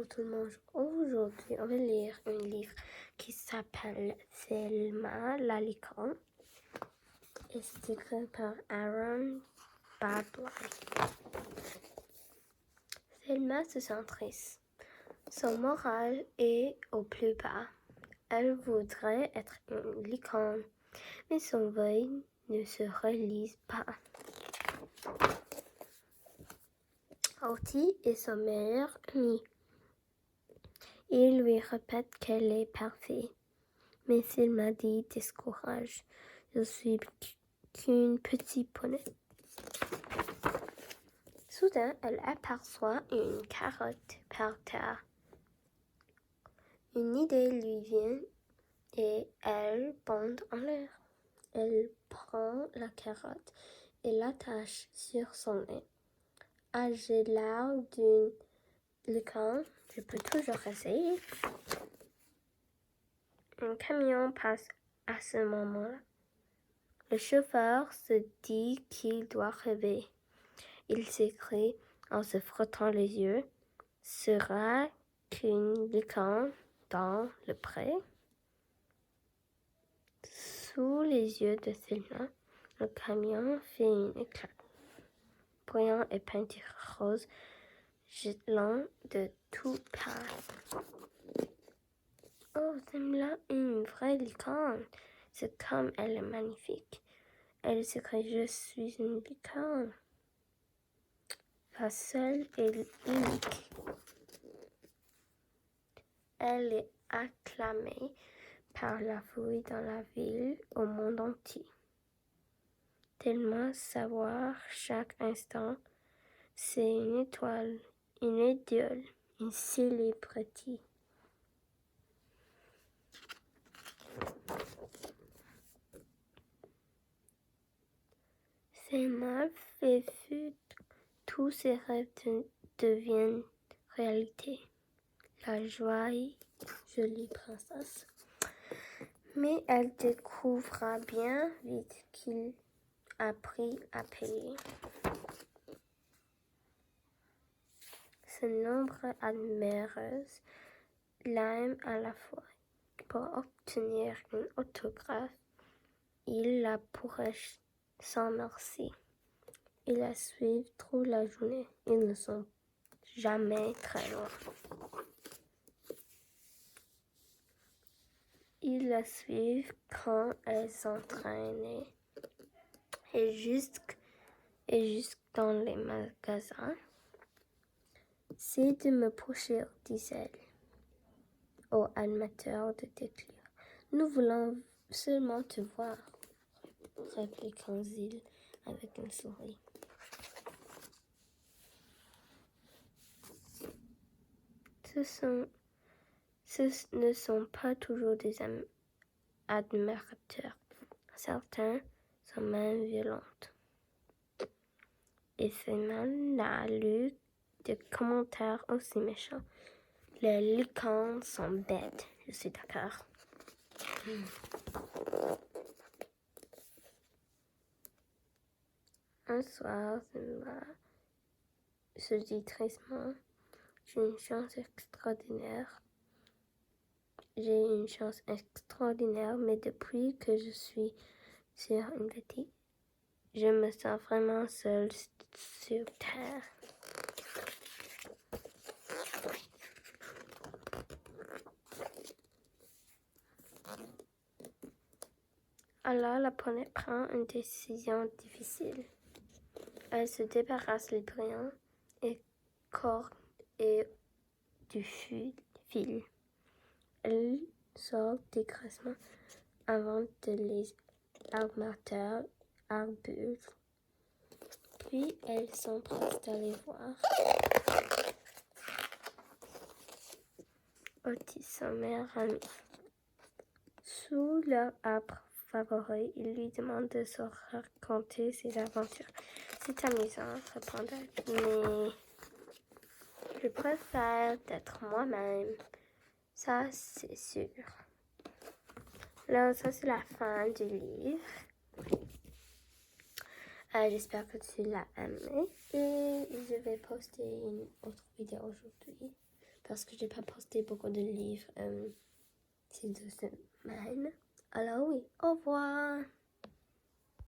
Bonjour tout le monde. Aujourd'hui, on va lire un livre qui s'appelle Selma la licorne et c'est écrit par Aaron Badley. Selma se sent triste. Son moral est au plus bas. Elle voudrait être une licorne, mais son vœu ne se réalise pas. Horty est son meilleur ami. Il lui répète qu'elle est parfaite. Mais Selma dit décourage, je suis qu'une petite poney. Soudain, elle aperçoit une carotte par terre. Une idée lui vient et elle bond en l'air. Elle prend la carotte et l'attache sur son nez. J'ai l'air d'une licorne, je peux toujours essayer. Un camion passe à ce moment-là. Le chauffeur se dit qu'il doit rêver. Il s'écrie en se frottant les yeux. Sera qu'une licorne dans le pré? Sous les yeux de Selma, le camion fait un éclat. Brillant et peinture rose, jetant de toutes parts. Oh, Selma est une vraie licorne. C'est comme elle est magnifique. Elle s'écrie, je suis une licorne. Pas seule et unique. Elle est acclamée par la foule dans la ville, au monde entier. Tellement savoir chaque instant, c'est une étoile, une idole, une célébrité. Selma fait que tous ses rêves deviennent réalité. La jolie princesse. Mais elle découvrira bien vite qu'il a appris à payer. Ses nombreux admireuses l'aiment à la fois. Pour obtenir un autographe, il la pourrait sans merci. Ils la suivent toute la journée. Ils ne sont jamais très loin. Ils la suivent quand elle s'entraîne et jusque dans les magasins. C'est de me poursuivre, dit-elle au animateur de déclare. Nous voulons seulement te voir, répliqua-t-il avec un sourire. Ce ne sont pas toujours des admirateurs. Certains sont même violentes. Et Selma n'a lu de commentaires aussi méchants. Les licornes sont bêtes, je suis d'accord. Un soir, Selma se dit tristement, j'ai une chance extraordinaire, mais depuis que je suis sur une petite, je me sens vraiment seule sur terre. Alors la poney prend une décision difficile. Elle se débarrasse des brillants et cordes et du fil. Elle sort discrètement avant de les armateurs arbustes. Puis elle s'empresse d'aller voir Horty, son meilleur ami. Sous leur arbre favori, il lui demande de se raconter ses aventures. C'est amusant, répondait, mais je préfère être moi-même. Ça, c'est sûr. Alors, ça, c'est la fin du livre. J'espère que tu l'as aimé et je vais poster une autre vidéo aujourd'hui. parce que j'ai pas posté beaucoup de livres ces 2 semaines. Alors oui, au revoir.